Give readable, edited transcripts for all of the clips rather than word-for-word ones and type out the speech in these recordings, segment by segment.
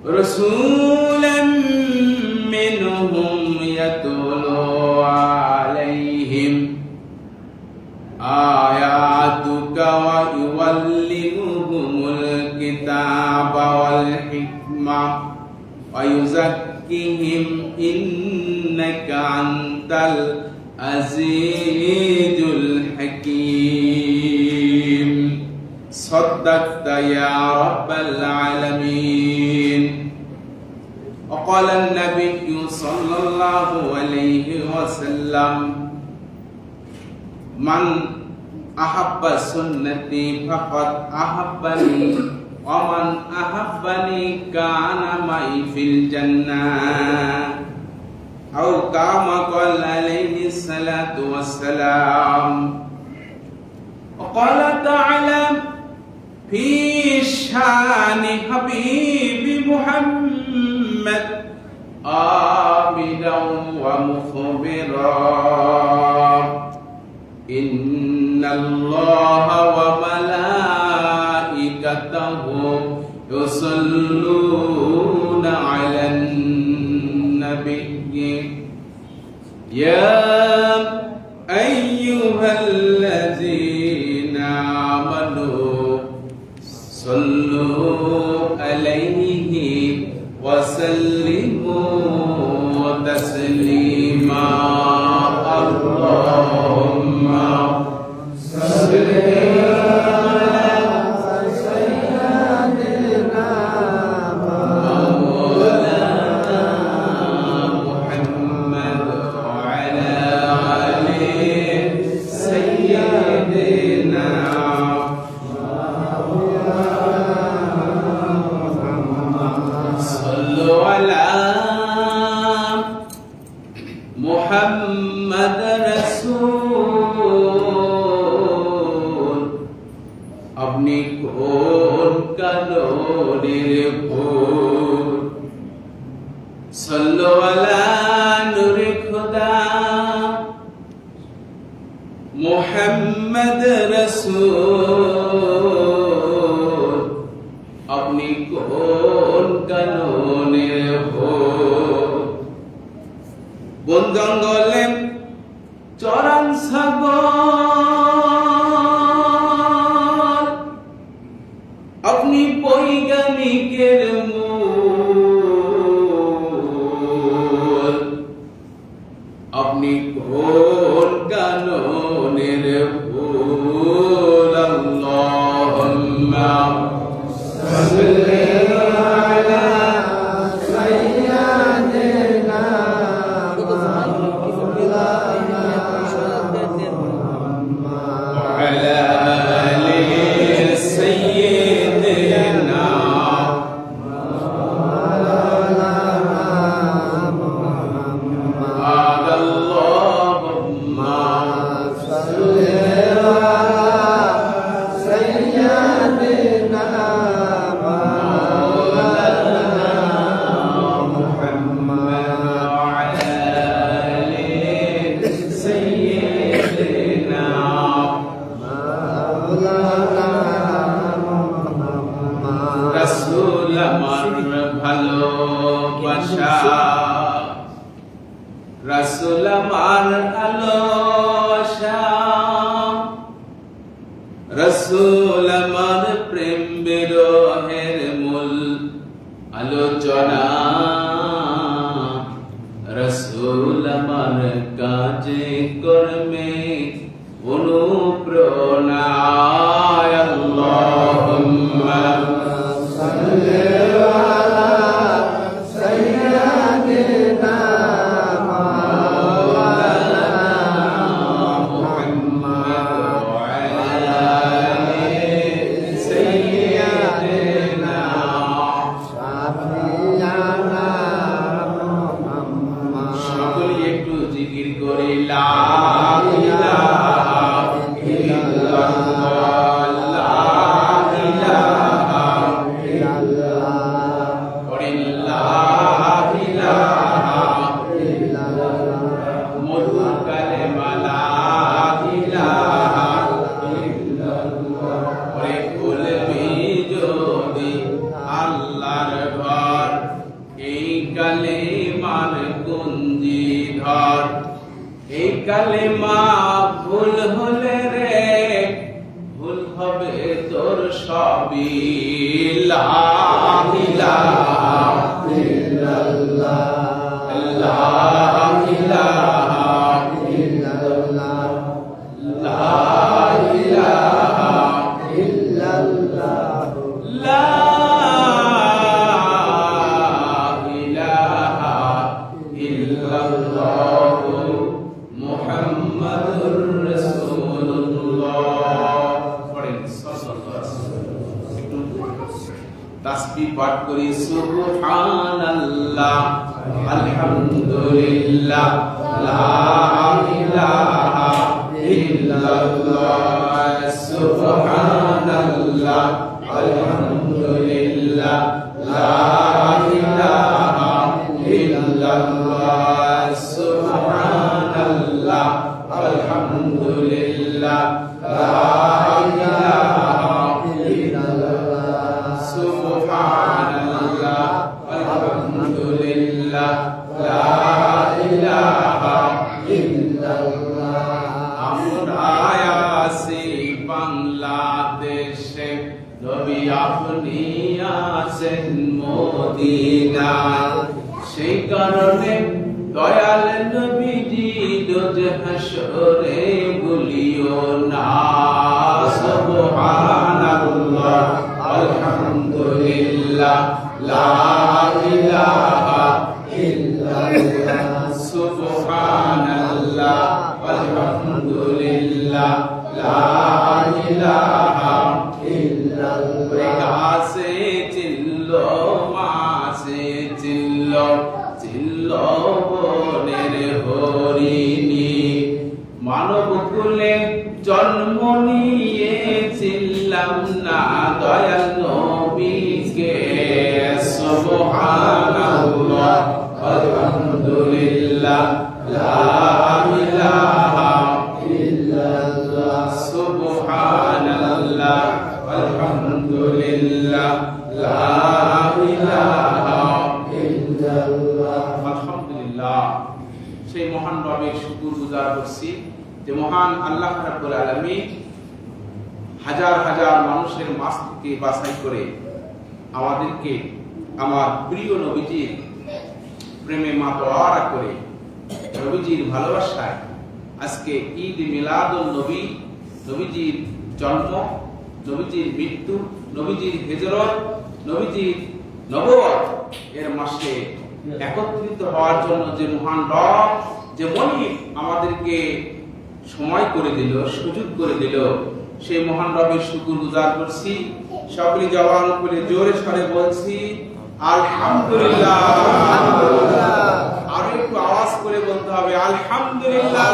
رسولا منهم يتلو عليهم آياتك ويعلمهم الكتاب والحكمة ويزكيهم إنك أنت العزيز الحكيم صدقت يا رب العالمين. وقال النبي صلى الله عليه وسلم من أحب سنتي فقد أحبني ومن أحبني كان معي في الجنة أو كما قال عليه الصلاة والسلام. وقال تعالى في شان حبيب محمد عابدا ومخبرا إن الله وملائكته يصلون على النبي يا أيها الذين آمنوا صلوا عليه وسلموا تسليما. اللهم صل محمد رسول अपनी खोल का नूरे फूल सल्लो अला नूरे खुदा मोहम्मद रसूल अपनी खोल का नूरे फूल বন জঙ্গলে চরান সাগর আপনি বৈজ্ঞানিকের মূল আপনি কোন কাননের ভুল আল্লাহুম্মা সাল্লি আলা সাইয়্যিদিনা রাসূল আমার ভালোবাসা রাসূল আমার আলোসা রাসূল আমার প্রেম বিরহের মূল আলোচনা রাসূল আমার কাজে কর্মে অনুপ্রেরণা আল্লাহুম্মা সাল্লি আলা সাইয়্যিদিনা মাওলানা মুহাম্মদ ওয়া আলা আলি সাইয়্যিদিনা শাফিয়া আল্লাহর ঘর এই কালেমার কুঞ্জি ধর এই কালেমা ভুল হলে রে ভুল হবে তোর সবই লা ইলাহা ইল্লাল্লাহ লা ইলাহা ইল্লাল্লাহ লা ইলাহা ইল্লাল্লাহ লা ইলাহা ইল্লাল্লাহ মুহাম্মাদুর রাসূলুল্লাহ। পড়েন তাসবিহ পাঠ করি সুবহানাল্লাহ আলহামদুলিল্লাহ লা ইলাহা ইল্লাল্লাহ সুবহানাল্লাহ আলহামদুলিল্লাহ লা ইলাহা ইল্লাল্লাহ সুবহানাল্লাহ আলহামদুলিল্লাহ লা ইলাহা ইল্লাল্লাহ সুবহানাল্লাহ আলহামদুলিল্লাহ লা ইলাহা ইল্লাল্লাহ। আমরা আছি বাংলাদেশে নবী আপনি আছেন মদিনায় সেই কারণে দয়াল নবীজি রোজ হাসরে বলিও না সুবহানাল্লাহ আলহামদুলিল্লাহ লা ইলাহা ইল্লাল্লাহ সুবহানাল্লাহ আলহামদুলিল্লাহ লা ইলাহা ইল্লাল্লাহ। গাছে চিল্ল মাছে চিল্ল চিল্ল বনের হরিণী মানব কুলে জন্ম নিয়ে চিল্লাম না দয়াল নবীকে সুবহানাল্লাহ আলহামদুলিল্লাহ লা ইলাহা ইল্লাল্লাহ সুবহানাল্লাহ আলহামদুলিল্লাহ লা ইলাহা ইল্লাল্লাহ। আলহামদুলিল্লাহ সেই মহান রবের শুকর গুজার করছি যে মহান আল্লাহ রাব্বুল আলামিন হাজার হাজার মানুষের মাঝ থেকে বাছাই করে আমাদেরকে আমার প্রিয় নবীজির প্রেমে মাতোয়ারা করে নবীজির ভালোবাসায় আজকে ঈদ মিলাদুন নবী নবীজির জন্ম নবীজির মৃত্যু নবীজির হিজরত নবীজির নবুয়ত এর মাসে একত্রিত হওয়ার জন্য যে মহান রব যে মনিব আমাদেরকে সময় করে দিল সুযোগ করে দিল সেই মহান রবের শুকর গুজার করছি। সকলে জবান করে জোরে সরে বলছি আলহামদুলিল্লাহ। আর একটু আওয়াজ করে বলতে হবে আলহামদুলিল্লাহ।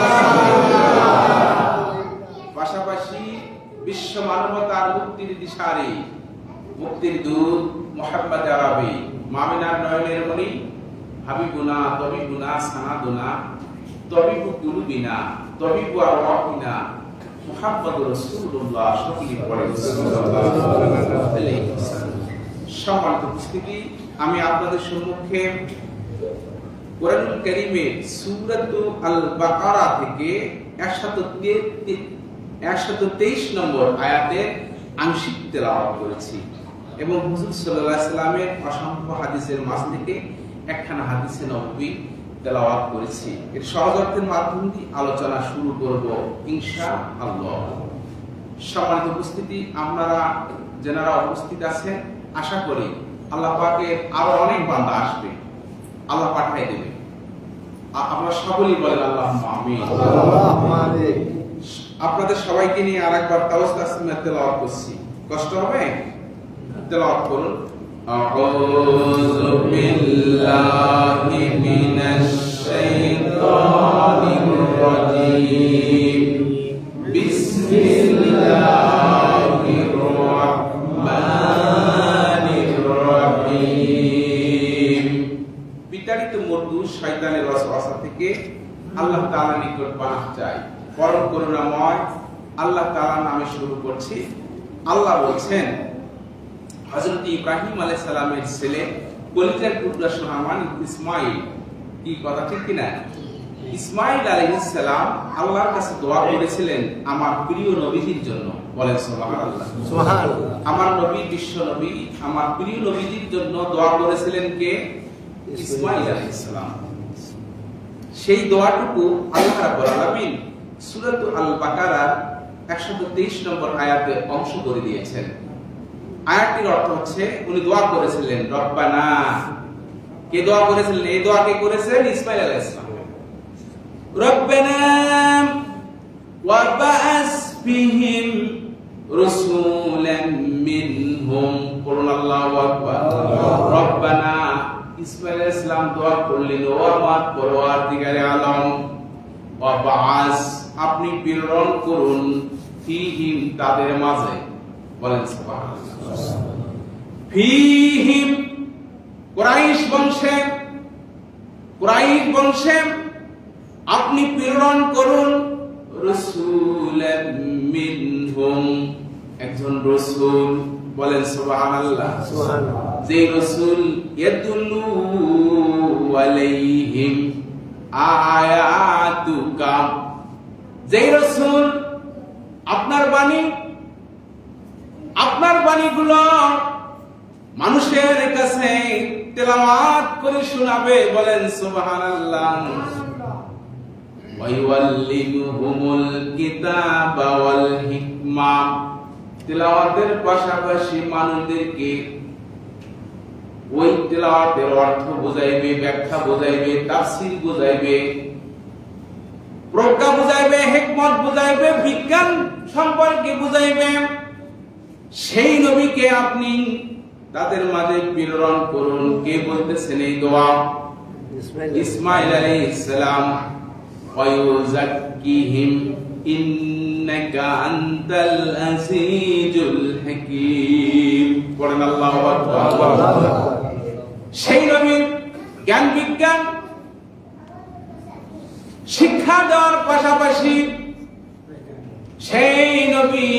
পাশাপাশি বিশ্ব মানবতার মুক্তির দিশারি মুক্তির দূত মুহাম্মদ আরবি মামিনার নয়নের মণি হাবিবুনা তবিবুনা সানাদুনা তবিবু কুলুবিনা তবিবু আরওয়াহিনা মুহাম্মদুর রাসূলুল্লাহ সকলে পড়েন সাল্লাল্লাহু আলাইহি ওয়াসাল্লাম। সম্মানিত উপস্থিতি, আমি আপনাদের সম্মুখে কোরআনুল কারীমের সূরাতুল আল বাকারা থেকে 123 নম্বর আয়াতের আংশিক তেলাওয়াত করেছি এবং হুজুর সাল্লাল্লাহু আলাইহি সাল্লামের অসংখ্য হাদিসের মাঝ থেকে একখানা হাদিসে নববী তেলাওয়াত করেছি। এর সহজ অর্থের মাধ্যমে দিয়ে আলোচনা শুরু করব ইনশাআল্লাহ। সম্মানিত উপস্থিতি, আপনারা যারা উপস্থিত আছেন আশা করি আল্লাহ পাকের আরো অনেক বান্দা আসবে, আল্লাহ পাঠিয়ে দেবে। আপনারা সকলেই বলেন আল্লাহুম্মা আমিন। আপনাদের সবাইকে নিয়ে আরেকবার তাওয়াসসুল তেলাওয়াত করছি, কষ্ট হবে? তেলাওয়াত করুন। আউযু বিল্লাহি মিনাশ শাইতানির রাজীম। বিসমিল্লাহির রাহমানির রহিম। বিতাড়িত মর্দু শয়তানের ওয়াসওয়াসা থেকে আল্লাহ তাআলার নিকট পানাহ চাই। পরম করুণাময় আল্লাহ তাআলার নামে শুরু করছি। আল্লাহ বলছেন হযরত ইব্রাহিম আলাইহিস সালামের ছেলে কলিজার টুকরা সোনামান ইসমাইল, কি কথা ঠিক কিনা? ইসমাইল আলাইহিস সালাম আল্লাহর কাছে দোয়া করেছিলেন আমার প্রিয় নবীজির জন্য। বলেন সুবহানাল্লাহ। সুবহানাল্লাহ। আমার নবী, বিশ্ব নবী, আমার প্রিয় নবীজির জন্য দোয়া করেছিলেন কে? ইসমাইল আলাইহিস সালাম। সেই দোয়াটুকু আল্লাহ রাব্বুল আলামিন সূরা আল বাকারার 123 নম্বর আয়াতে অংশ করে দিয়েছেন। আয়াতটির অর্থ হচ্ছে উনি দোয়া করেছিলেন রব্বানা। কে দোয়া করেছিলেন? এই দোয়া কে করেছিলেন? ইসমাইল আলাইহিস সালাম। রব্বানা ওয়া বা'আস ফীহিম রাসূলাম মিনহুম। বলুন আল্লাহু আকবার। রব্বানা, ইসমাইল আলাইহিস সালাম দোয়া করলেন, ও আমার পরওয়ারদিগারে আলম, ওয়া বা'আস, আপনি প্রেরণ করুন, ফীহিম, তাদের মাঝে। বলেন সুবহানাল্লাহ। ফীহিম, কুরাইশ বংশে আপনি প্রেরণ করুন রাসূলাম মিনহুম, একজন রাসূল। বলেন সুবহানাল্লাহ। যে রাসূল ইয়াদুল্লু আলাইহিম আয়াতুকা, যে রাসূল আপনার বাণীগুলো মানুষের কাছে তেলাওয়াত করে শোনাবে। বলেন সুবহানাল্লাহ। ওয়া ইউআল্লিমুহুমুল কিতাবা ওয়াল হিকমা, তেলাওয়াতের পাশাপাশি মানুষদেরকে ওই তেলাওয়াতের অর্থ বুঝাইবে, ব্যাখ্যা বুঝাইবে, তাফসীর বুঝাইবে, প্রজ্ঞা বুঝাইবে, হিকমত বুঝাইবে, বিজ্ঞান সম্পর্কে বুঝাইবে। সেই নবীকে আপনি তাদের মাঝে প্রেরণ করুন। কে বলতেছেন এই দোয়া? ইসমাইল আলাইহিস সালাম। ওয়া ইউযাক্কিহিম ইন্নাকা আনতাল আজিজুল হাকীম। পড়েন আল্লাহু আকবার। সেই নবীর জ্ঞান বিজ্ঞান শিক্ষা দেওয়ার পাশাপাশি সেই নবী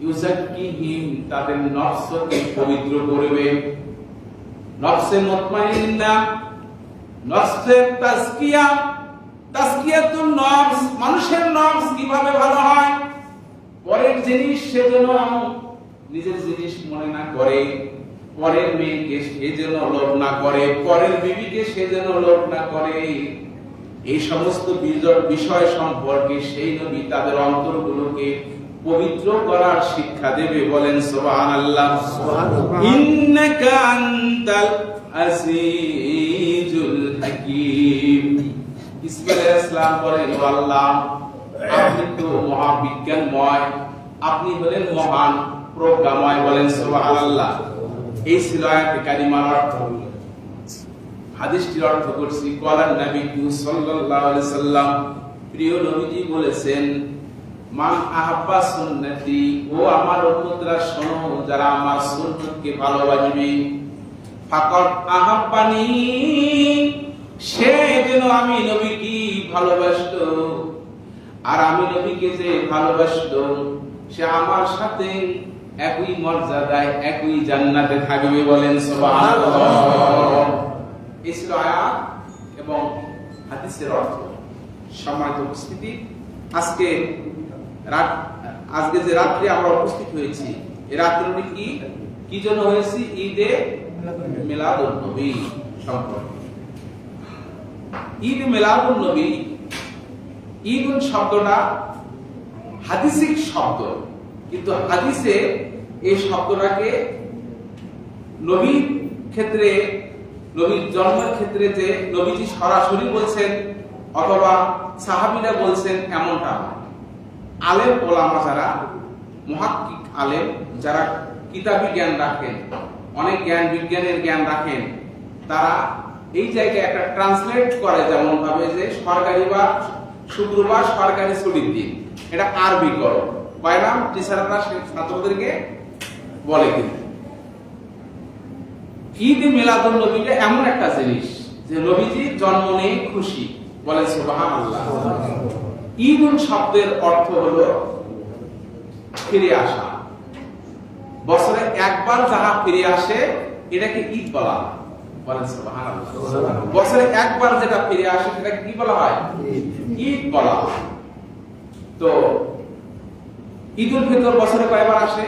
ইউযাক্কিহিম, তাদের নফসকে পবিত্র করবে। নফসে মুতমাইন্না, নফসে তাজকিয়াতুন নফস, মানুষের নফস কিভাবে ভালো হয়? পরের জিনিস সে যেন নিজের জিনিস মনে না করে, পরের মেয়েকে সে যেন লোভ না করে, পরের বিবিকে সে যেন লোভ না করে। এই সমস্ত বিষয় সম্পর্কে সেই নবী তাদের অন্তরগুলোকে পবিত্র করার শিক্ষা দেবে। বলেন সুবহানাল্লাহ। ইন্নাকা আনতাল আজিজুল হাকীম। ইসমাইল আলাইহিস সালাম বলেন, ও আল্লাহ, আপনি তো মহাবিজ্ঞানময়, আপনি হলেন মহান প্রজ্ঞাময়। বলেন সুবহানাল্লাহ। এই ছিল আয়াতে কারিমার অর্থ। হাদিসটির অর্থ করছি, ক্বালান নবী সাল্লাল্লাহু আলাইহি সাল্লাম, প্রিয় নবীজি বলেছেন, মান আহাব্বা সুন্নতি, ও আমার উম্মতরা শোনো, যারা আমার সুন্নতকে ভালোবাসবে, ফাকাদ আহাব্বানি, সে যেন আমি নবীকে ভালোবাসতো। আর আমি নবীকে যে ভালোবাসতো, সে আমার সাথে একই মর্যাদায়, একই জান্নাতে থাকবে। বলেন সুবহানাল্লাহ। এই ছিল আয়াত এবং হাদিসের অর্থ। সম্মানিত উপস্থিতি, আজকে যে রাত্রে আমরা উপস্থিত হয়েছি, এই রাত্রিটি কি জন্য হয়েছি? ঈদে মিলাদুন নবী সম্পর্কে। ঈদ মিলাদুন নবী, ঈদুন শব্দটা হাদিসিক শব্দ, কিন্তু হাদিসে এই শব্দটাকে নবীর ক্ষেত্রে, নবীর জন্মের ক্ষেত্রে যে নবীজি সরাসরি বলছেন অথবা সাহাবীরা বলছেন এমনটা। আলেম ওলামা যারা, মুহাক্কিক আলেম যারা কিতাবী জ্ঞান রাখেন, অনেক জ্ঞান বিজ্ঞানের জ্ঞান রাখেন, তারা এই জায়গায় একটা ট্রান্সলেট করে, যেমন ভাবে যে সরকারি বা শুক্রবার সরকারি ছুটির দিন, এটা আরবি করো কয়রাম টিচাররা ছাত্রদেরকে বলে। কিন্তু ঈদ মিলাদুন নবীটা এমন একটা জিনিস যে নবীজির জন্ম নিয়ে খুশি। বলে সুবহানাল্লাহ। ঈদুন শব্দের অর্থ হলো ফিরে আসা। বছরে একবার যাহা ফিরে আসে এটাকে ঈদ বলা হয়। বলেন সুবহানাল্লাহ। বছরে একবার যেটা ফিরে আসে সেটাকে কি বলা হয়? ঈদ বলা হয়। তো ঈদুল ফিতর বছরে কয়বার আসে?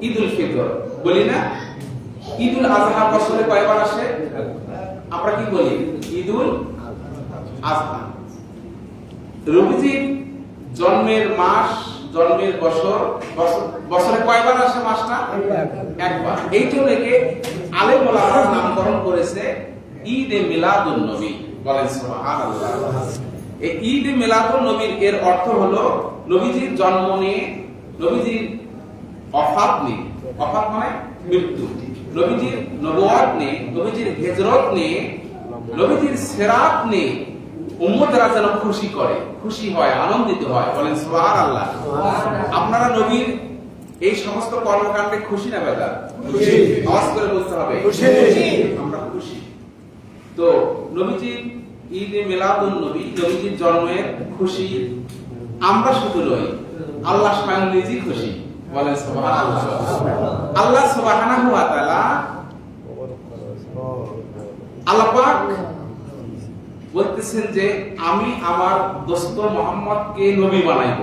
ঈদুল ফিতর বলি না? ঈদুল আযহা বছরে কয়বার আসে? আমরা কি বলি? ঈদুল আযহা। নবীজির জন্মের মাস, জন্মের বছর, বছরে কয়বার আসে মাসটা? একবার। এই জন্য একে আলেম ওলামারা নামকরণ করেছে ঈদে মিলাদুন নবী। বলেন সুবহানাল্লাহ। এই ঈদে মিলাদুন নবীর এর অর্থ হলো নবীজির জন্ম নিয়ে, নবীজির ওফাত নিয়ে, ওফাত মানে মৃত্যু, নবীজির নবুয়ত নিয়ে, নবীজির হিজরত নিয়ে, নবীজির সিরাত নিয়ে উম্মতরা যেন খুশি করে, খুশি হয়, আনন্দিত হয়। বলেন সুবহানাল্লাহ। আপনারা নবীর এই সমস্ত কর্মকাণ্ডে খুশি না বেজার? খুশি। আওয়াজ করে বলতে হবে খুশি। আমরা খুশি। তো নবীজির ঈদে মিলাদুন নবী, নবীজির জন্মের খুশি আমরা শুধু নই, আল্লাহ স্বয়ং নিজেই খুশি। বলেন সুবহানাল্লাহ। আল্লাহ সুবহানাহু ওয়া তাআলা, আল্লাহ পাক বলতেছেন যে আমি আমার দোস্ত মুহাম্মদকে নবী বানাইব।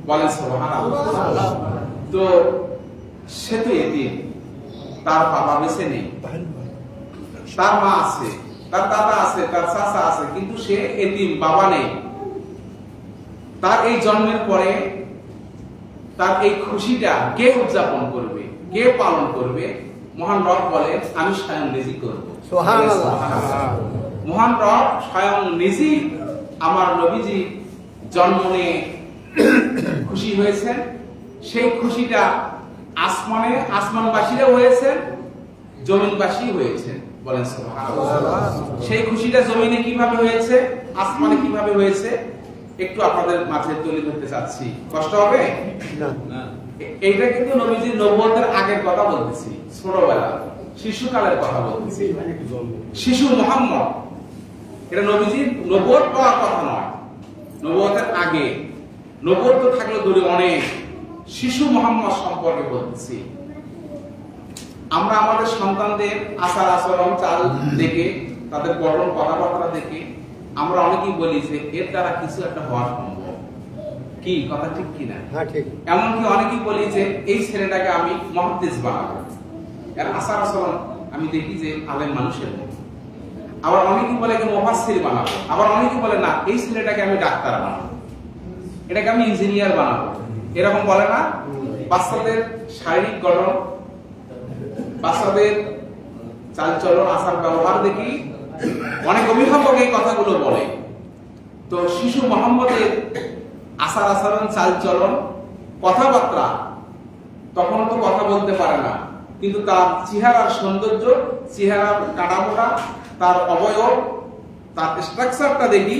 বলেন সুবহানাল্লাহ। তো সে তো এতিম, তার বাবা বেঁচে নেই, তার মা আছে, তার দাদা আছে, তার চাচা আছে, কিন্তু সে এতিম, বাবা নেই। তার এই জন্মের পরে তার এই খুশিটা কে উদযাপন করবে, কে পালন করবে? মহান রব বলেন আমি স্বয়ং নিজেই করব। সুবহানাল্লাহ। মহান রব স্বয়ং নিজেই আমার নবীজি জন্ম নিয়ে খুশি হয়েছেন। সেই খুশিটা আসমানে, আসমানবাসীরা হয়েছেন, জমিনবাসী হয়েছেন। বলেন সুবহানাল্লাহ। সেই খুশিটা জমিনে কিভাবে হয়েছে, আসমানে কিভাবে হয়েছে, একটু আপনাদের মাঝে তুলে ধরতে চাচ্ছি। কষ্ট হবে না? এইটা কিন্তু নবীজির নবুয়তের আগের কথা বলতেছি, ছোটবেলা শিশুকালের কথা বলতেছি। শিশু মুহাম্মদ, এটা নবীজির নবুয়ত পাওয়ার কথা নয়, নবুয়তের আগে। নবুয়ত তো থাকলো দূরে অনেক, শিশু মুহাম্মদ সম্পর্কে বলতেছি। আমরা আমাদের সন্তানদের আচার আচরণ, চাল দেখে, তাদের গঠন, কথাবার্তা দেখে আমরা অনেকেই বলি যে এর দ্বারা কিছু একটা হওয়া সম্ভব। কি কথা ঠিক কিনা? হ্যাঁ ঠিক। এমনকি অনেকেই বলি যে এই ছেলেটাকে আমি মুহাদ্দিস বানাবো, এর আচার আচরণ আমি দেখি যে আলেম মানুষের মতো। আবার অনেকেই বলে যে মুফাসসির বানাবো, আবার অনেকেই বলে না এই ছেলেটাকে আমি ডাক্তার বানাবো, এটাকে আমি ইঞ্জিনিয়ার বানাবো। এরকম বলে না? বাচ্চাদের শারীরিক গঠন, বাচ্চাদের চালচলন, আচার ব্যবহার দেখি অনেক অভিভাবক এই কথাগুলো বলে। তো শিশু মুহাম্মদের আচার আচরণ, চালচলন, কথাবার্তা, তখন তো কথা বলতে পারে না, কিন্তু তার চেহারার সৌন্দর্য, চেহারার কাটামোটা, তার অবয়ব, তার স্ট্রাকচারটা দেখি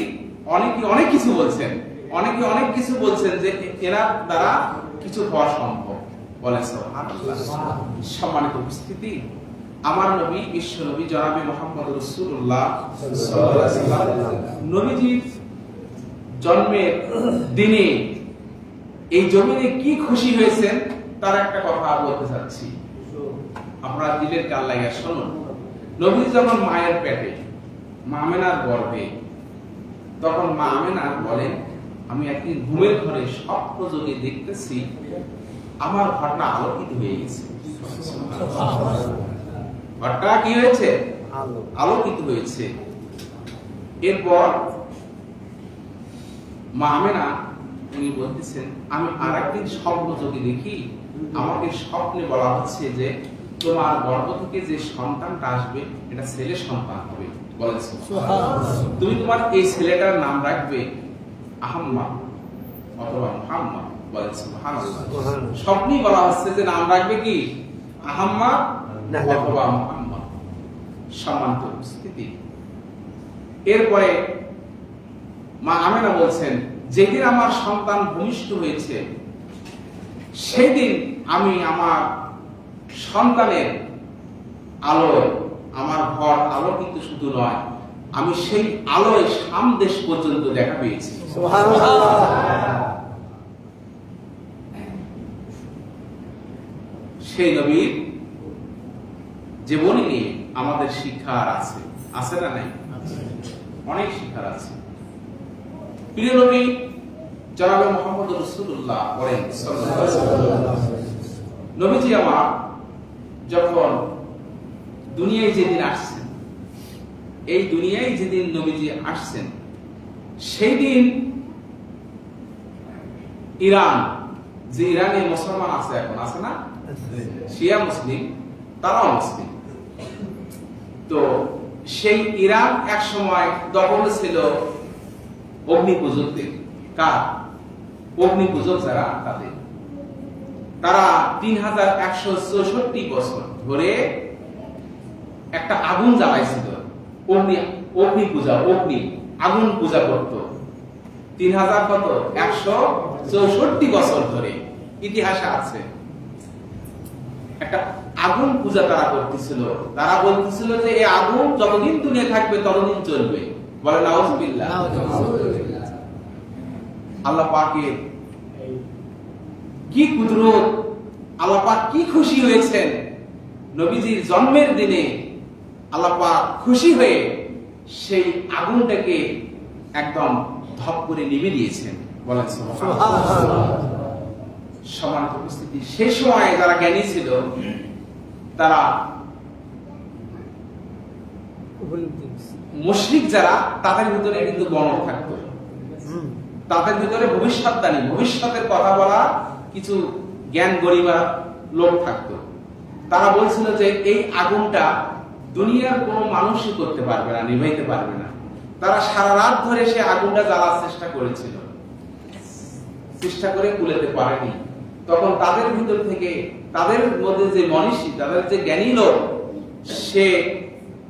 অনেকে অনেক কিছু বলছেন, অনেকে অনেক কিছু বলছেন যে এনার দ্বারা কিছু হওয়া সম্ভব। বলে সুবহানাল্লাহ। সম্মানিত উপস্থিতি, আমার নবী, বিশ্ব নবী জনাবে মুহাম্মদ রাসূলুল্লাহ সাল্লাল্লাহু আলাইহি ওয়াসাল্লাম নবীজির জন্মের দিনে এই জমিনে কি খুশি হয়েছেন তার একটা কথা বলতে চাচ্ছি। আপনারা দিলের কান লাগিয়ে শুনুন। নবী যখন মায়ের পেটে, মা আমেনার গর্ভে, তখন মা আমেনা বলেন আমি একদিন ঘুমের ঘরে স্বপ্ন যোগে দেখতেছি আমার ঘরটা আলোকিত হয়ে গেছে। ঘরটা কি হয়েছে? আলোকিত হয়েছে। এরপর মা আমেনা উনি বলতেছেন আমি আরেকদিন স্বপ্ন যোগে দেখি, আমাকে স্বপ্নে বলা হচ্ছে যে তোমার গর্ভ থেকে যে সন্তানটা আসবে এটা ছেলে সন্তান হবে। বলেন সুবহানাল্লাহ। তুমি তোমার এই ছেলেটার নাম রাখবে আহম্মদ অথবা মুহাম্মদ। বলেন সুবহানাল্লাহ। স্বপ্নেই বলা হচ্ছে যে নাম রাখবে কি? আহম্মদ অথবা মুহাম্মদ। সম্মানিত উপস্থিতি, এরপরে মা আমেনা বলছেন যেদিন আমার সন্তান ভূমিষ্ঠ হয়েছে সেই দিন আমি আমার সন্তানের আলোয়, আমার ঘর আলোকিত শুধু নয়, আমি সেই আলোয় সামদেশ পর্যন্ত দেখা পেয়েছি। সুবহানাল্লাহ। সেই নবীর জীবনী নিয়ে আমাদের শিক্ষার আছে, আছে না নাই? অনেক শিক্ষার আছে। প্রিয় নবী জনাবে মুহাম্মদ রাসূলুল্লাহ বলেন সাল্লাল্লাহু আলাইহি ওয়াসাল্লাম, নবীজি আমার যখন দুনিয়ায় যেদিন আসছেন, এই দুনিয়ায় যেদিন নবীজি আসছেন, সেই দিন ইরান, যে ইরানে মুসলমান আছে, এখন আছে না, শিয়া মুসলিম, তারাও মুসলিম। তো সেই ইরান এক সময় দখল ছিল অগ্নি পূজকদের। কার? অগ্নি পূজক যারা, তাদের। তারা 3164 বছর ধরে একটা আগুন জ্বালাইছিল, অগ্নি পূজা, আগুন পূজা করত। 164 বছর ধরে ইতিহাসে আছে একটা আগুন পূজা তারা করতেছিল। তারা বলতেছিল যে এই আগুন যতদিন দুনিয়া থাকবে ততদিন চলবে। বলে নাউজুবিল্লাহ। আল্লাহ পাকের কি কুদরত, আল্লাহ পাক কি খুশি হয়েছেন, নবীজির জন্মের দিনে আল্লাহ পাক খুশি হয়ে সেই আগুনটাকে একদম ধপ করে নিভে দিয়েছেন। বলেন সুবহানাল্লাহ। সম্মানিত উপস্থিতি, সেই সময় যারা জ্ঞানী ছিল, তারা মুশরিক যারা, তাদের ভিতরে কিন্তু গণক থাকতো, তাদের ভিতরে ভবিষ্যৎদানী, ভবিষ্যতের কথা বলা কিছু জ্ঞান গরিমা লোক থাকতো। তারা বলছিল যে এই আগুনটা দুনিয়ার কোনো মানুষই করতে পারবে না, নিভাইতে পারবে না। তারা সারা রাত ধরে সে আগুনটা জ্বালার চেষ্টা করেছিল, চেষ্টা করে কুলাতে পারেনি। তখন তাদের ভিতর থেকে, তাদের মধ্যে যে মনীষী, তাদের যে জ্ঞানী লোক, সে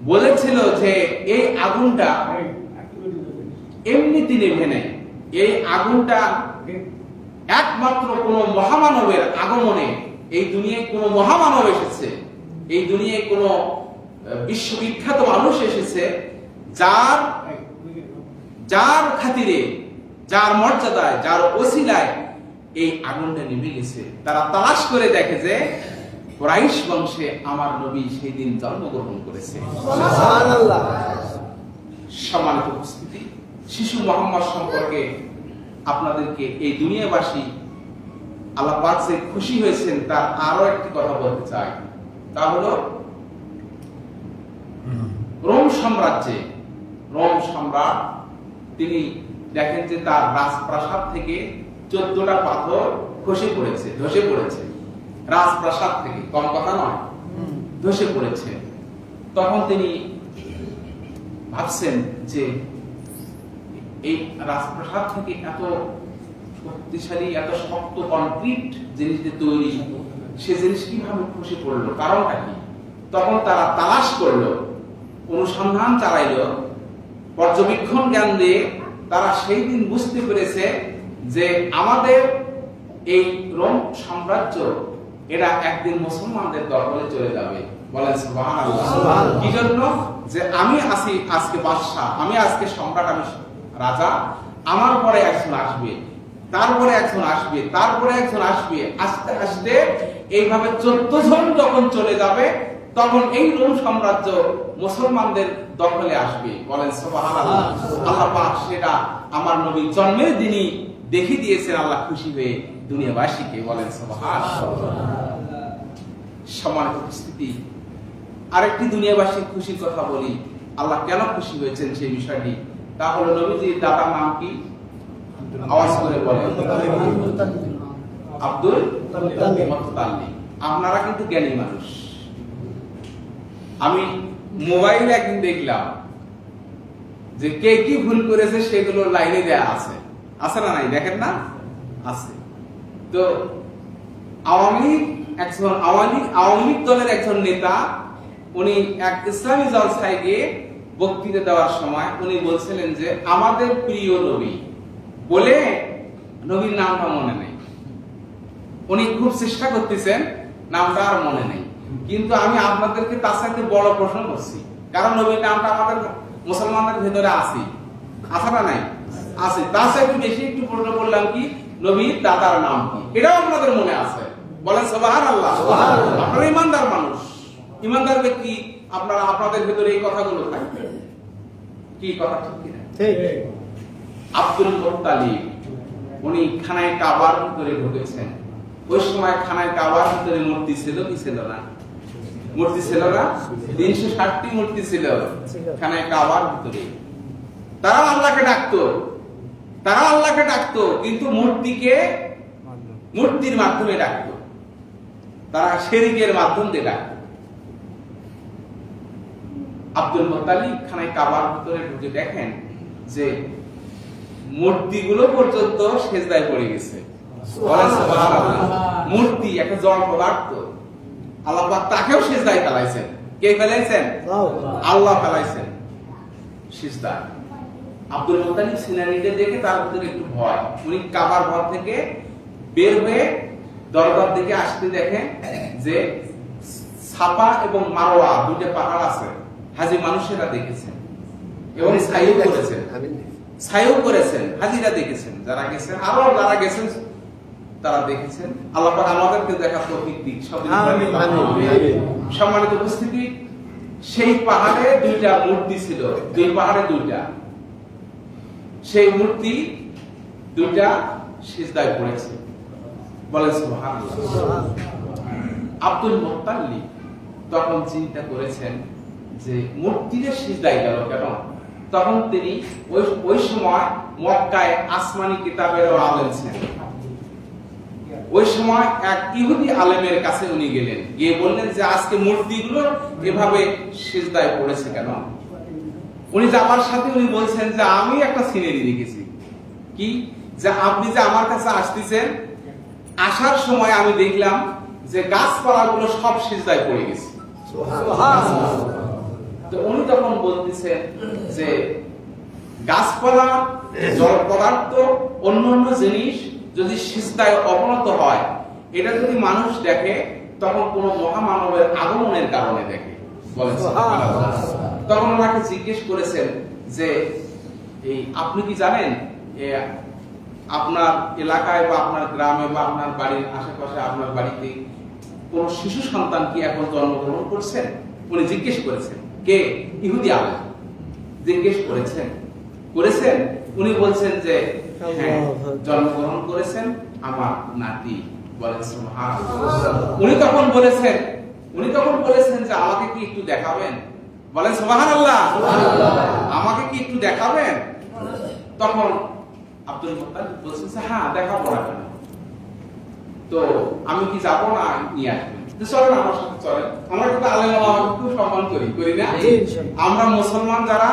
বলেছিল যে এই আগুনটা এমনিতে নেভে নেয়, এই আগুনটা একমাত্র কোন মহামানবের আগমনে, এই দুনিয়ায় কোন মহামানব এসেছে, এই দুনিয়ায় কোন বিশ্ববিখ্যাত মানুষ এসেছে, যার খাতিরে, যার মর্যাদায়, যার ওসিলায় এই আগুনটা নিভে গেছে। তারা তালাশ করে দেখে যে কুরাইশ বংশে আমার নবী সেই দিন জন্মগ্রহণ করেছে। সুবহানাল্লাহ। সম্মানিত উপস্থিতি, শিশু মুহাম্মদ সম্পর্কে আপনাদেরকে এই দুনিয়াবাসী আল্লাহ পাক যে খুশি হয়েছেন তার আরো একটি কথা বলতে চাই। তা হলো রোম সাম্রাজ্যে, রোম সম্রাট, তিনি দেখেন যে তার রাজপ্রাসাদ থেকে 14টা পাথর ধসে পড়েছে। রাজপ্রাসাদ থেকে, কম কথা নয়, ধসে পড়েছে। তখন তিনি ভাবছেন যে এই রাজপ্রাসাদ থেকে এত শক্তিশালী, এত শক্ত কনক্রিট জিনিস দিয়ে তৈরি, সে জিনিস কিভাবে খসে পড়লো, কারণটা কি? তখন তারা তালাশ করলো, অনুসন্ধান চালাইলো, পর্যবেক্ষণ জ্ঞান দিয়ে তারা সেই দিন বুঝতে পেরেছে যে আমাদের এই রোম সাম্রাজ্য, এরা একদিন মুসলমানদের দখলে চলে যাবে। বলেন সুবহানাল্লাহ। কি জন্য? যে আমি আছি আজকে বাদশা, আমি আজকে সম্রাট, আমি রাজা, আমার পরে একজন আসবে, তারপরে একজন আসবে, তারপরে একজন আসবে, আস্তে আস্তে এইভাবে 14 জন যখন চলে যাবে, তখন এই রোম সাম্রাজ্য মুসলমানদের দখলে আসবে। বলেন সুবহানাল্লাহ। আল্লাহ পাক সেটা আমার নবীর জন্মের দিনই দেখিয়ে দিয়েছেন, আল্লাহ খুশি হয়ে দুনিয়াবাসীকে। বলেন সুবহানাল্লাহ। সম্মানিত উপস্থিতি, আরেকটি দুনিয়াবাসীর খুশির কথা বলি। আল্লাহ কেন খুশি হয়েছেন সেই বিষয়টি, তা হলো নবীজির দাদার নাম কি? আওয়াজ করে বলেন। Abdul Muttalib. আপনারা কিন্তু জ্ঞানী মানুষ। আমি মোবাইলে একদিন দেখলাম যে কে কি ভুল করেছে সেগুলো লাইনে দেয়া আছে, আছে না নাই? দেখেন না? আছে। তো আওয়ামী লীগ দলের একজন নেতা, উনি এক ইসলামী জলসায় গিয়ে বক্তৃতা দেওয়ার সময় উনি বলছিলেন যে আমাদের প্রিয় নবী বলে, নবীর নামটা মনে নেই। উনি খুব চেষ্টা করতেছেন, নামটা আর মনে নেই। কিন্তু আমি আপনাদেরকে তার সাথে বড় প্রশ্ন করছি, কারণ নবীর নামটা আমাদের মুসলমানদের ভেতরে আছে না নাই? আছে। তার সাথে বেশি একটু প্রশ্ন করলাম কি, নবীর দাদার নাম কি, এটাও আপনাদের মনে আছে। বলেন সুবহানাল্লাহ। আপনারা ইমানদার মানুষ, ইমানদার ব্যক্তি, আপনারা আপনাদের ভিতরে এই কথাগুলো থাকবে। কি কথা ঠিক কিনা? ঠিক। আব্দুল মুত্তালিব উনি খানায় কাবার ভিতরে ঢুকেছেন। ওই সময় খানায় কাবার ভিতরে মূর্তি ছিল কি ছিল না? মূর্তি ছিল না? 360টি মূর্তি ছিল খানায় কাবার ভিতরে। তারা আল্লাহকে ডাকতো, কিন্তু মূর্তির মাধ্যমে ডাকতো, তারা শিরকের মাধ্যম দিয়ে ডাকতো। আব্দুল মুত্তালিব খানায় কাবার ভিতরে ঢুকে দেখেন যে মূর্তিগুলো পর্যন্ত সেজদায় পড়ে গেছে। বলেন সুবহানাল্লাহ। মূর্তি একটা জড় পদার্থ, আল্লাহ পাক তাকেও সেজদায় ফেলাইছেন। কে ফেলাইছেন? আল্লাহ ফেলাইছেন সিজদায়। আব্দুল মুত্তালিব সিনারিকে দেখে তার ভিতরে একটু ভয়। উনি কাবার ঘর থেকে বের হয়ে দরবার দিকে আসতে দেখেন যে সাফা এবং মারওয়া দুটো পাহাড় আছে। হাজী মানুষেরা দেখেছেন এবং ছাইও করেছেন, হাজিরা দেখেছেন, যারা গেছেন, আরো যারা গেছেন তারা দেখেছেন। আল্লাহ পাক আমাদেরকে দেখার তৌফিক দিক। সম্মানিত উপস্থিতি, সেই পাহাড়ে দুইটা মূর্তি ছিল, দুই পাহাড়ে দুইটা। সেই মূর্তি দুইটা সিজদায় পড়েছে। বলেন সুবহানাল্লাহ। আব্দুল মুত্তালিব তখন চিন্তা করেছেন যে মূর্তির সিজদায় গেল কেন? তখন তিনি ওই সময় মক্কায় আসমানি কিতাবের আলেম ছিলেন। ওই সময় এক ইহুদি আলেমের কাছে উনি গেলেন, গিয়ে বললেন যে আজকে মূর্তিগুলো এভাবে সিজদায় পড়েছে কেন? উনি যাবার সাথে উনি বলছেন যে আমি একটা সিনারি দেখেছি। কি? যে আপনি যে আমার কাছে আসতেছেন, আসার সময় আমি দেখলাম যে গাছপালাগুলো সব সিজদায় পড়ে গেছে। তো উনি তখন বলতেছেন যে গাছপালা, জড় পদার্থ, অন্যান্য জিনিস যদি সিজদায় অবনত হয়, এটা যদি মানুষ দেখে তখন কোন মহামানবের আগমনের কারণে দেখে। বলেন সুবহানাল্লাহ। তখন ওনাকে জিজ্ঞেস করেছেন যে এই আপনি কি জানেন আপনার এলাকায় বা আপনার গ্রামে বা আপনার বাড়ির আশেপাশে, আপনার বাড়িতে কোন শিশু সন্তান কি এখন জন্মগ্রহণ করছেন? উনি জিজ্ঞেস করেছেন। কে? ইহুদি আলেম জিজ্ঞেস করেছেন। উনি বলছেন যে হ্যাঁ, জন্মগ্রহণ করেছেন আমার নাতি। বলেন সুবহানাল্লাহ। উনি তখন বলেছেন যে আমাকে কি একটু দেখাবেন? বলেন সুবহানাল্লাহ। আমাকে কি একটু দেখাবেন? তখন আব্দুল মুত্তালিব বলছেন যে হ্যাঁ, দেখাবো না কেন? তো আমি কি যাবো না নিয়ে আসবেন? চলেন আমার সাথে চলেন। আমরা কিন্তু আলেম ওলামাকে খুব সম্মান করি না? আমরা মুসলমান যারা,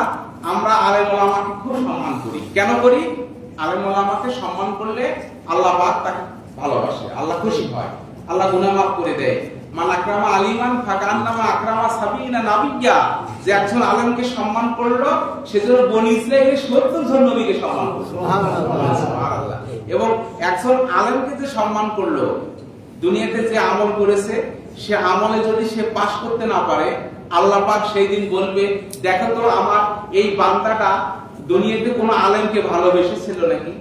আমরা আলেম ওলামাকে খুব সম্মান করি। কেন করি? আলেম ওলামাকে সম্মান করলে আল্লাহ পাক তাকে ভালোবাসে, আল্লাহ খুশি হয়, আল্লাহ গুনাহ মাফ করে দেয়। মান আকরামা আলিমান ফাকান্নামা আকরামা সাবিনা নাবিয়্যা। যে একজন আলেমকে সম্মান করলো, সেজন্য বনি ইসরাইলের 70 জন নবীকে সম্মান করলো। সুবহানাল্লাহ। এবং একজন আলেমকে যে সম্মান করলো, দুনিয়াতে যে আমল করেছে সে আমলে যদি সে পাশ করতে না পারে, আল্লাহ পাক সেই দিন বলবে দেখো তো আমার এই বান্দাটা দুনিয়াতে কোনো আলেমকে ভালোবেসেছিল নাকি?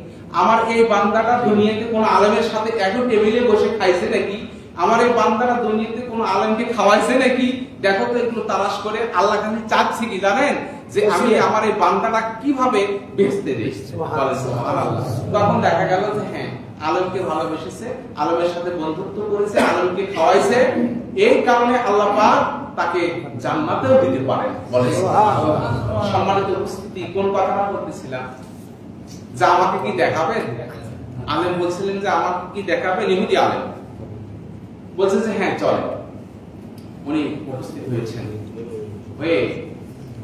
আমার এই বান্দাটা দুনিয়াতে কোনো আলেমের সাথে একই টেবিলে বসে খাইছে নাকি? আমার এই বান্দাটা দুনিয়াতে কোনো আলেমকে খাওয়াইছে নাকি? দেখো তো এগুলো তালাশ করে আল্লাহ খালি চাচ্ছে কি জানেন? যে আমি আমার এই বান্দাটা কিভাবে বেহেশতে দেই। সুবহানাল্লাহ। তখন দেখা গেল যে হ্যাঁ, আলেমকে ভালোবেসেছে, আলেমের সাথে বন্ধুত্ব করেছে, আলেমকে খাওয়াইছে, এই কারণে আল্লাহ পাক তাকে জান্নাতেও দিতে পারেন। বলেন সুবহানাল্লাহ। সম্মানিত উপস্থিতি, কোন কথাটা বলতেছিলাম? যে আমাকে কি দেখাবেন? আলেম বলছিলেন যে আমাকে কি দেখাবেন? ইহুদি আলেম বলছেন যে হ্যাঁ চলেন। উনি উপস্থিত হয়েছেন, হয়ে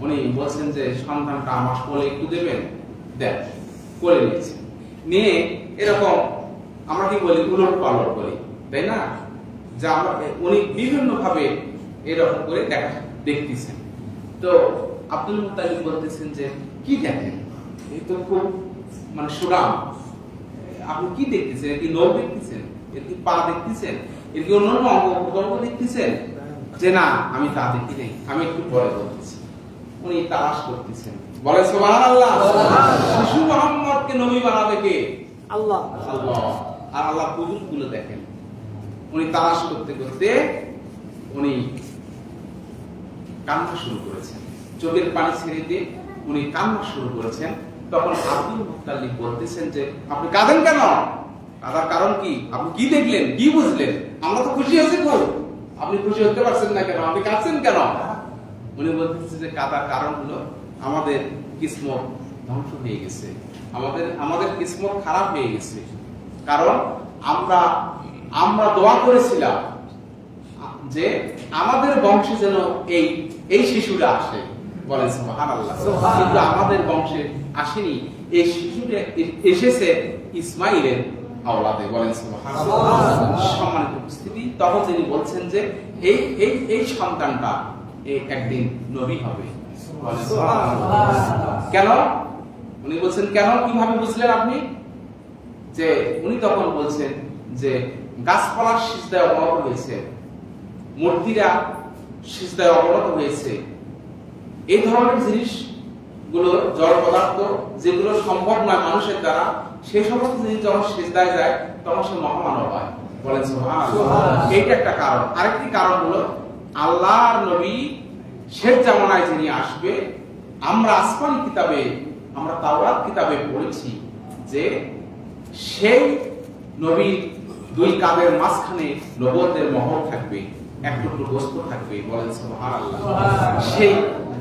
উনি বলছেন যে সন্তানটা আমার কোলে একটু দেবেন। দেন, কোলে নিয়েছেন। নিয়ে এরকম আমরা কি বলি, উলট পালট করি, তাই না? যে আমরা উনি বিভিন্ন ভাবে এরকম করে দেখতেছেন। তো আব্দুল মুত্তালিব বলতেছেন যে কি দেখেন? এই তো খুব মানে সুরাম, আপনি কি দেখতেছেন? এর কি নখ দেখতেছেন? এর কি পা দেখতেছেন? এর কি অন্যান্য অঙ্গ দেখতেছেন? যে না, আমি তা দেখি নাই, আমি একটু পরে বলতেছি। উনি তালাশ করতেছেন। বলে সুবহানাল্লাহ। শিশু মুহাম্মদকে নবী বানাবে কে? আল্লাহ। আর আল্লাহ পুজুরগুলো দেখেন। উনি তালাশ করতে করতে উনি কান্না শুরু করেছেন, চোখের পানি ছেড়ে দিয়ে উনি কান্না শুরু করেছেন। তখন আব্দুল মুত্তালিব বলতেছেন যে আপনি কাঁদেন কেন? কাঁদার কারণ কি? আপনি কি দেখলেন, কি বুঝলেন? আমরা তো খুশি হয়েছি খুব, আপনি খুশি হতে পারছেন না কেন? আপনি কাঁদছেন কেন? উনি বলতেছেন যে কাঁদার কারণ হলো আমাদের কিসমত ধ্বংস হয়ে গেছে, আমাদের কিসমত খারাপ হয়ে গেছে। কারণ আমরা দোয়া করেছিলাম যে আমাদের বংশে যেন এই শিশুরা আসে, বলেন সুবহানাল্লাহ। কিন্তু আমাদের বংশে আসেনি, এই শিশুটা এসেছে ইসমাইলের আওলাদে, বলেন সুবহানাল্লাহ। সম্মানিত উপস্থিতি, তখন তিনি বলছেন যে এই সন্তানটা একদিন নবী হবে, বলেন সুবহানাল্লাহ। কেন? উনি বলছেন কেন, কিভাবে বুঝলেন আপনি? যে উনি তখন বলছেন যে গাছপালার সিজদায় অবনত হয়েছে, মূর্তিরা সিজদায় অবনত হয়েছে, এই ধরনের জিনিসগুলো জড় পদার্থ যেগুলো সম্ভব নয় মানুষের দ্বারা, সেই সমস্ত জিনিস যখন সিজদায় যায় তখন সে মহামানব হয়, বলেন সুবহানাল্লাহ। এইটা একটা কারণ। আরেকটি কারণ হলো আল্লাহর নবী শেষ জামানায় যিনি আসবে, আমরা আসমানি কিতাবে, আমরা তাওরাত কিতাবে পড়েছি যে সেই নবীর দুই কাঁধের মাঝখানে নবুয়তের মোহর থাকবে, এক টুকরো গোশত থাকবে, বলেন সুবহানাল্লাহ। সেই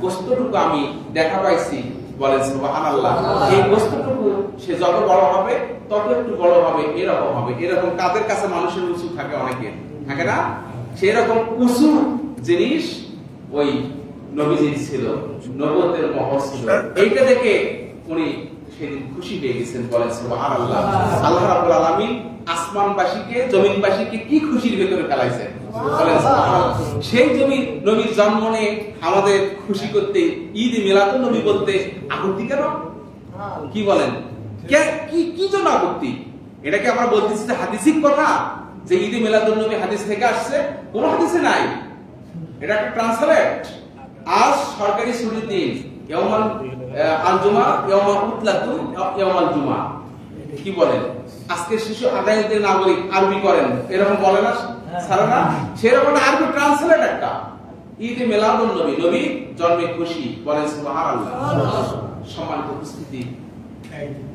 গোশতটুকু আমি দেখা পাইছি, বলেন সুবহানাল্লাহ। এই গোশতটুকু সে যত বড় হবে তত একটু বড় হবে, এরকম হবে। এরকম কাদের কাছে মানুষের উঁচু থাকে, অনেকে থাকে না, সেই রকম উঁচু জিনিস ওই নবীজির ছিল, নবুয়তের মোহর ছিল। এইটা দেখে উনি সেদিন খুশি হয়ে গেছেন, বলেন সুবহানাল্লাহ। আল্লাহ রাব্বুল আলামিন আসমানবাসীকে, জমিনবাসীকে কি খুশির ভেতরে ফেলাইছেন, বলেন সুবহানাল্লাহ। সেই নবীর জন্ম নিয়ে আমাদের খুশি করতে, ঈদ মিলাদুন নবী বলতে আপত্তি কেন? কি বলেন, কি জন্য আপত্তি? এটা কি আমরা বলতেছি যে হাদিসিক কথা যে ঈদ মিলাদুন নবী হাদিস থেকে আসছে? কোন হাদিসে নাই, এটা একটা ট্রান্সলেট। আজ সরকারি ছুটির দিন, ইয়াউমাল আল-জুমা, ইয়াউমা উতলাতু, ইয়াউমাল জুমা, কি বলেন? আজকে শিশু আদালতের নাগরিক আরবি করেন, এরকম বলে না সারা না? সেরকম আরবি ট্রান্সলেট একটা, ঈদ মিলাদুন নবী, নবী জন্মে খুশি, বলেন সুবহানাল্লাহ। সম্মানিত উপস্থিতি,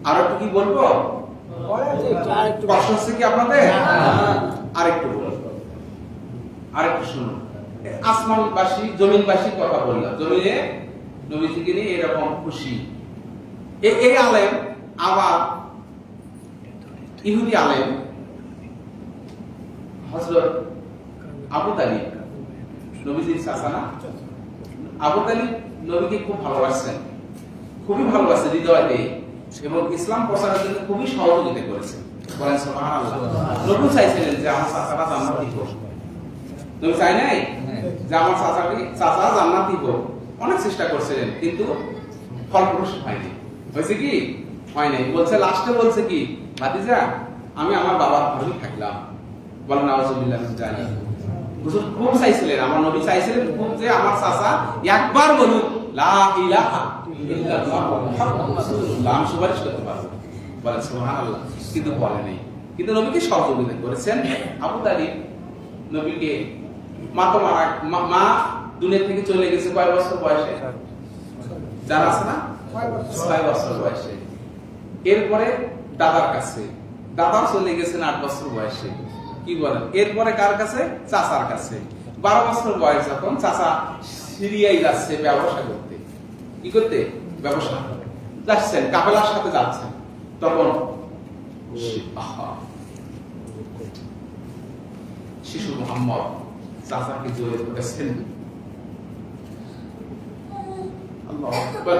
আর একটু কি বলবো? কষ্ট হচ্ছে কি আপনাদের? আরেকটু বলবো, আরেকটু শুনুন। আসমানবাসী, জমিনবাসী কথা বললাম, জমিনে নবীজিকে নিয়ে এরকম খুশি। এই আলেম আবার ইহুদি আলেম হযরত আবু তালিব, নবীজির চাচা না? আবু তালিব নবীকে খুব ভালোবাসেন, খুবই ভালোবাসেন হৃদয় দিয়ে, এবং ইসলাম প্রচারের জন্য খুবই সহযোগিতা করেছেন, বলেন সুবহানাল্লাহ। নবী চাইছিলেন যে আমার চাচাটা জান্নাতি হোক, নবী চাই নাই যে আমার চাচা জান্নাতি হোক। অনেক চেষ্টা করছিলেন, কিন্তু ফলপ্রসূ হয়নি। হয়েছে কি? হয় নাই। বলছে, লাস্টে বলছে কি, ভাতিজা আমি আমার বাবার ঘরেই থাকলাম, বলেন নাউজুবিল্লাহ মিন যালিক। হুজুর খুব চাইছিলেন, আমার নবী চাইছিলেন খুব যে আমার চাচা একবার বলুক লা ইলাহা ইল্লাল্লাহ মুহাম্মাদুর রাসূলুল্লাহ, আমি সুপারিশ করতে পারবো, বলেন সুবহানাল্লাহ। কিন্তু বলে নাই, কিন্তু নবীকে সহযোগিতা করেছেন। আবু তালিব নবীকে, মা দুনিয়া থেকে চলে গেছে কয় বছর বয়সে? জানা আছে না? 6 বছর বয়সে। এরপরে দাদার কাছে, দাদা চলে গেছেন 8 বছর বয়সে, কি বলেন? এরপরে কার কাছে? চাচার কাছে। 12 বছর বয়স যখন, চাচা সিরিয়ায় যাচ্ছে ব্যবসা করতে। কি করতে? ব্যবসা যাচ্ছেন, কাফেলার সাথে যাচ্ছেন। তখন শিশু মুহাম্মদ চাচাকে জোরে ধরেছেন, আল্লাহু আকবার,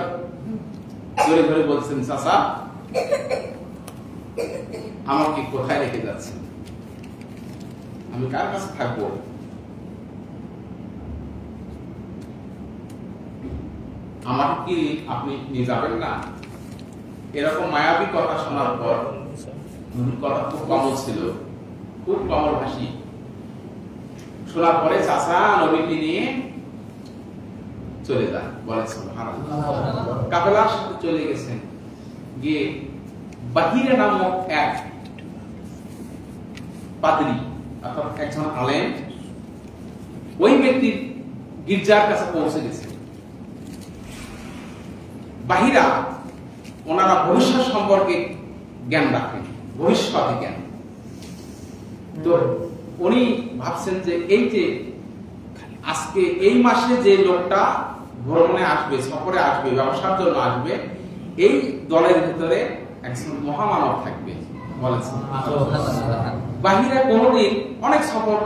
জোরে ধরে বলছেন, চাচা আমাকে কোথায় রেখে যাচ্ছেন? আমি কার কাছে থাকবো? আমাকে কি আপনি নিয়ে যাবেন না? এরকম মায়াবী কথা শোনার পর, কথা খুব কমল ছিল, খুব কমল হাসি শোনার পরে চাচা নবীকে নিয়ে চলে যান, বলেন সুবহানাল্লাহ। কাফেলার সাথে চলে গেছেন, গিয়ে বাহিরা নামক এক পাদ্রী, অর্থাৎ একজন আলেম ওই ব্যক্তির গির্জার কাছে পৌঁছে গেছে। বাহিরা ওনারা ভবিষ্যৎ সম্পর্কে জ্ঞান রাখেন, ভবিষ্যৎ জ্ঞান। তো উনি ভাবছেন যে এই যে আজকে এই মাসে যে লোকটা ভ্রমণে আসবে, সফরে আসবে, ব্যবসার জন্য আসবে, এই দলের ভিতরে একজন মহামানব থাকবে বলেছেন। বাহিরে কোনোদিন অনেক সফর,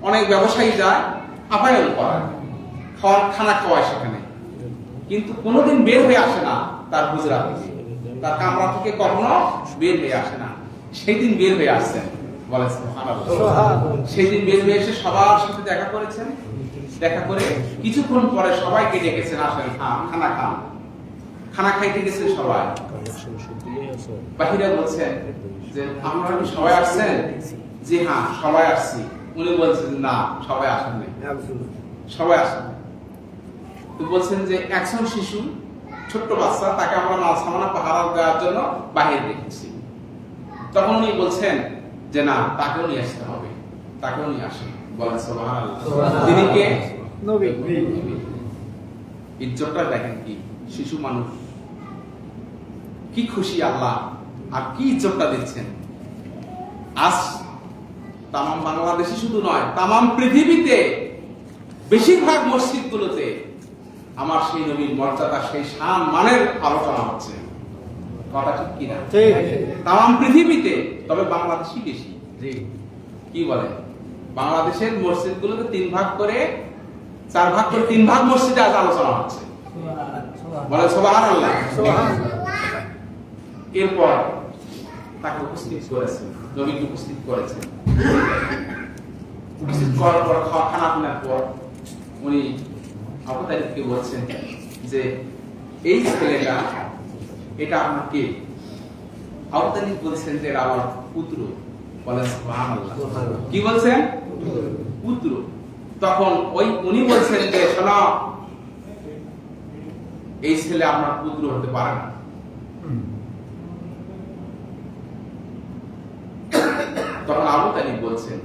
অনেক ব্যবসায়ী যায় আপায়ন করায়, খানা খাওয়ায় সেখানে, কিন্তু কোনোদিন বের হয়ে আসে না তার হুজরা থেকে, তার কামরা থেকে কখনো বের হয়ে আসে না। সেই দিন বের হয়ে আসছেন বলেছেন। সেই দিন বের হয়ে এসে সবার সাথে দেখা করেছেন। দেখা করে কিছুক্ষণ পরে সবাইকে ডেকেছেন, আসেন খানা খান। খানা খাইতে গেছেন সবাই। বাহিরা বলছেন যে আপনারা কি সবাই আসছেন? জি হ্যাঁ সবাই আসছি। উনি বলছেন না সবাই আসেন নাই, সবাই আসেন। তো বলছেন যে একজন শিশু, ছোট্ট বাচ্চা, তাকে আমরা মাল সামানা পাহারা দেওয়ার জন্য বাহির দেখেছি। তখন উনি বলছেন যে না, তাকেও নিয়ে আসতে হবে, তাকেও নিয়ে আসেন। বলেন সুবহানাল্লাহ। তিনি কে? নবী। ইজ্জতটা দেখেন কি, শিশু মানুষ, কি খুশি আল্লাহ, আর কি ইজ্জতটা দিচ্ছেন। আজ তামাম বাংলাদেশে শুধু নয়, তামাম পৃথিবীতে বেশিরভাগ মসজিদগুলোতে আমার সেই নবীর মর্যাদা, সেই শান মানের আলোচনা হচ্ছে। কথা ঠিক কিনা? তামাম পৃথিবীতে, তবে বাংলাদেশই বেশি। কি বলে? বাংলাদেশের মসজিদগুলোতে 3 ভাগ করে 4 ভাগ করে 3 ভাগ মসজিদে আজ আলোচনা হচ্ছে। বলে সুবহানাল্লাহ। এরপর তাকে উপস্থিত করেছেন, নবীকে উপস্থিত করেছেন। উপস্থিত করার পর খানা পিনার পর উনি আবু তালিবকে বলছেন যে এই ছেলেটা, এটা আপনার কে? আবু তালিব বলছেন যে এটা আমার পুত্র। বলেন সুবহানাল্লাহ। কি বলছেন? পুত্র। তখন উনি বলছেন যে শোনো, এই ছেলে আপনার পুত্র হতে পারে না। তখন আবু তালিব বলছেন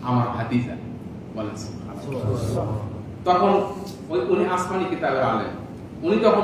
আমার ভাতিজা। বলেন সুবহানাল্লাহ। তখন উনি আসমানি কিতাবের আলেম, উনি তখন